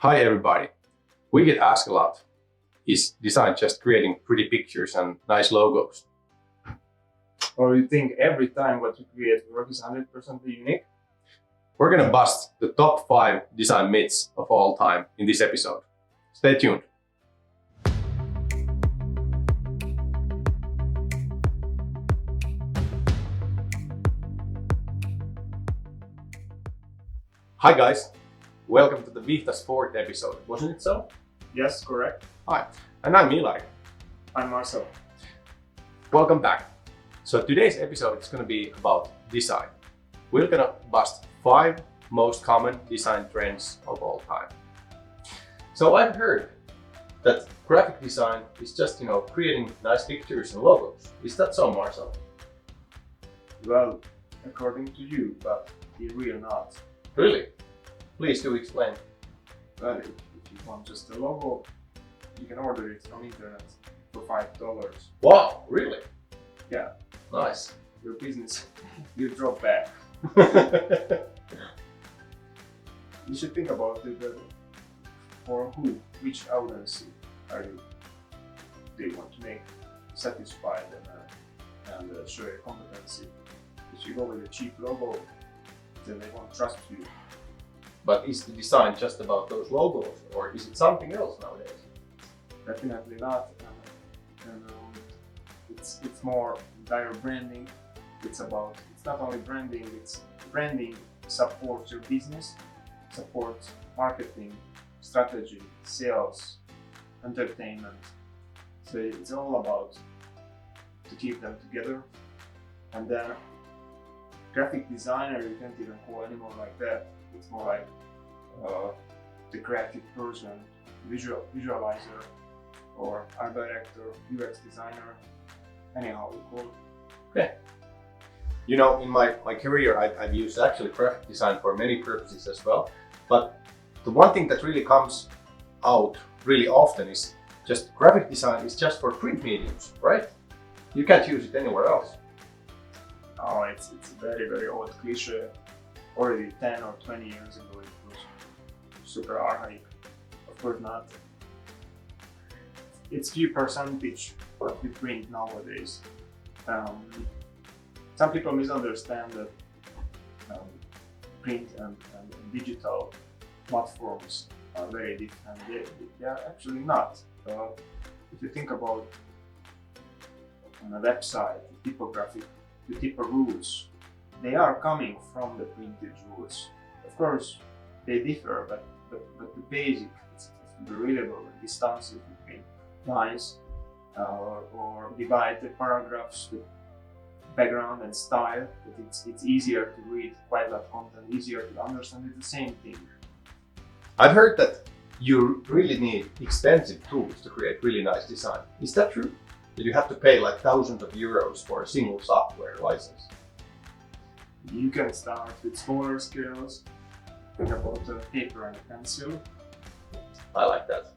Hi everybody. We get asked a lot, is design just creating pretty pictures and nice logos? Or you think every time what you create work is 100% unique? We're gonna bust the top 5 design myths of all time in this episode. Stay tuned. Hi guys, welcome to the Vihta's 4th episode, wasn't it so? Yes, correct. Hi, and I'm Eli. I'm Marcel. Welcome back. So today's episode is going to be about design. We're going to bust 5 most common design trends of all time. So I've heard that graphic design is just, creating nice pictures and logos. Is that so, Marcel? Well, according to you, but it's really not. Really? Please do explain. Well, if you want just a logo, you can order it from internet for $5. Wow, really? Yeah. Nice. Your business will drop back. You should think about it. For who, which audience they want to make satisfied and show your competency. If you go with a cheap logo, then they won't trust you. But is the design just about those logos, or is it something else nowadays? Definitely not. It's more entire branding. It's not only branding. It's branding supports your business, supports marketing, strategy, sales, entertainment. So it's all about to keep them together. And then graphic designer, you can't even call anymore like that. It's more like the creative person, visualizer, or art director, UX designer, anyhow we call it. Okay. In my career, I've used actually graphic design for many purposes as well. But the one thing that really comes out really often is just graphic design is just for print mediums, right? You can't use it anywhere else. Oh, it's a very, very old cliche. Already 10 or 20 years ago it was super archaic. Of course not. It's few percentage what we print nowadays. Some people misunderstand that print and digital platforms are very different. They are actually not. If you think about on a website, the typo rules, they are coming from the printed rules. Of course, they differ, but the basic is the readable distances between lines, or divide the paragraphs with background and style. But it's easier to read quite a lot of content, easier to understand. It's the same thing. I've heard that you really need expensive tools to create really nice design. Is that true? That you have to pay like thousands of euros for a single software license? You can start with smaller scales. Think about a paper and a pencil. I like that.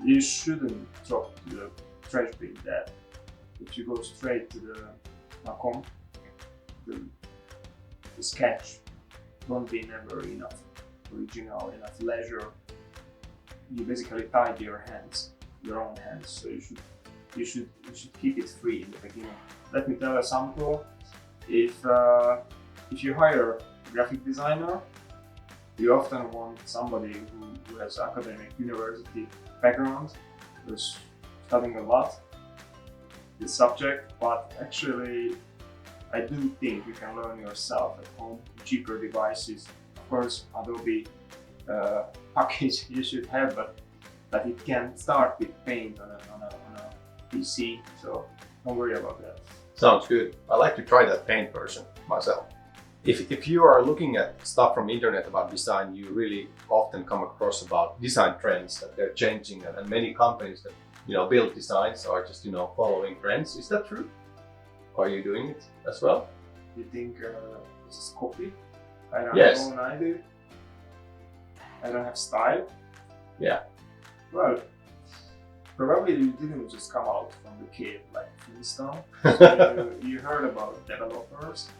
You shouldn't drop to the trash bin that. If you go straight to the Macom, the sketch won't be never enough original, enough leisure. You basically tie your own hands. So you should keep it free in the beginning. Let me tell you something. If you hire a graphic designer, you often want somebody who has academic university background, who's studying a lot this subject, but actually I do think you can learn yourself at home, cheaper devices. Of course, Adobe package you should have, but it can start with Paint on a PC, so don't worry about that. Sounds good. I like to try that Paint version myself. If you are looking at stuff from internet about design, you really often come across about design trends that they're changing, and many companies that build designs are just following trends. Is that true? Are you doing it as well? You think this is copy? I don't Yes. have own idea. I don't have style. Yeah. Well, probably you didn't just come out from the cave like Flintstone. So you heard about developers,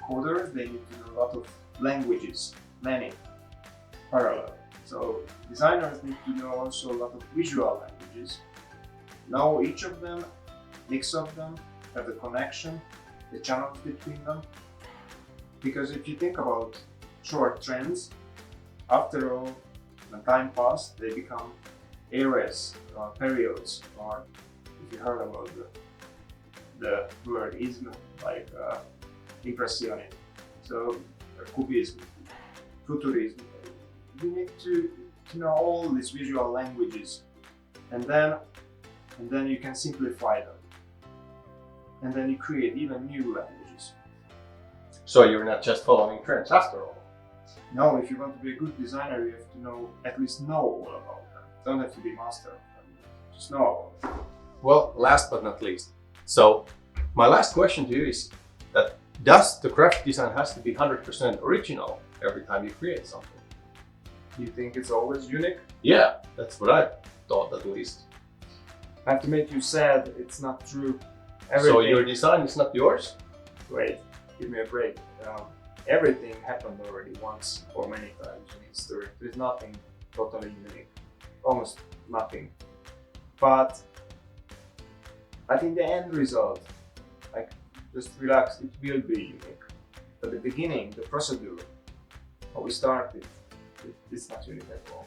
coders, they need to know a lot of languages, many parallel So designers need to know also a lot of visual languages. Know each of them, mix of them, have the connection, the channels between them. Because if you think about short trends, after all, when time passes, they become eras, periods, or if you heard about the word ism, like impressionism, so cubism, futurism. You need to know all these visual languages, and then you can simplify them, and then you create even new languages. So you're not just following trends after all. No, if you want to be a good designer, you have to know, at least know all about them. Don't have to be master of them, just know about them. Well, last but not least. So my last question to you is that does the graphic design has to be 100% original every time you create something? You think it's always unique? Yeah, that's what I thought at least. I have to make you sad, it's not true. So your design is not yours? Wait, give me a break. Everything happened already once or many times in history. There's nothing totally unique, almost nothing. But I think the end result, like, just relax, it will be unique. But the beginning, the procedure, how we started, it's not unique at all.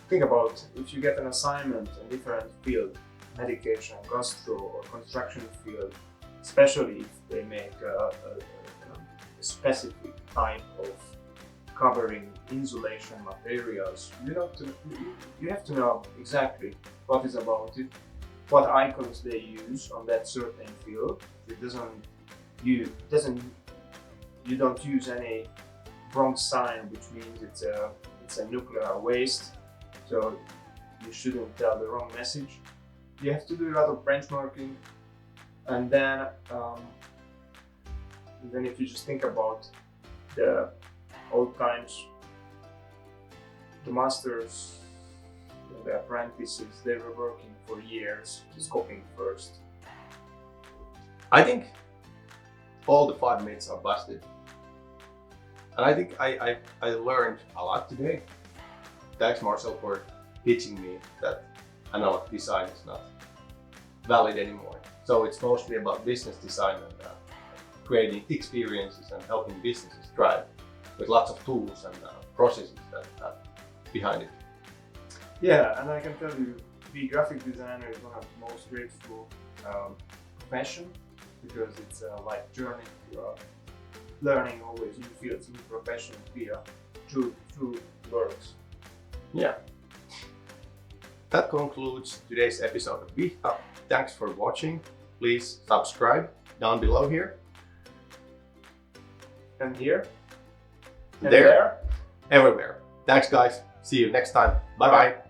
Think about if you get an assignment in different field, medication, gastro or construction field, especially if they make a specific type of covering insulation materials, you have to know exactly what is about it, what icons they use on that certain field. You don't use any wrong sign, which means it's a nuclear waste. So you shouldn't tell the wrong message. You have to do a lot of benchmarking, and then if you just think about the old times, the masters, the apprentices, they were working for years, just copying first. I think all the 5 myths are busted. And I think I learned a lot today. Thanks Marcel for teaching me that analog design is not valid anymore. So it's mostly about business design and creating experiences and helping businesses thrive with lots of tools and processes that have behind it. Yeah, and I can tell you, be graphic designer is one of the most grateful profession, because it's a life journey. You are learning always new fields, new professions via true works. Yeah. That concludes today's episode of Vihta. Thanks for watching. Please subscribe down below here. And here. And there. Everywhere. Thanks guys. See you next time. Bye bye.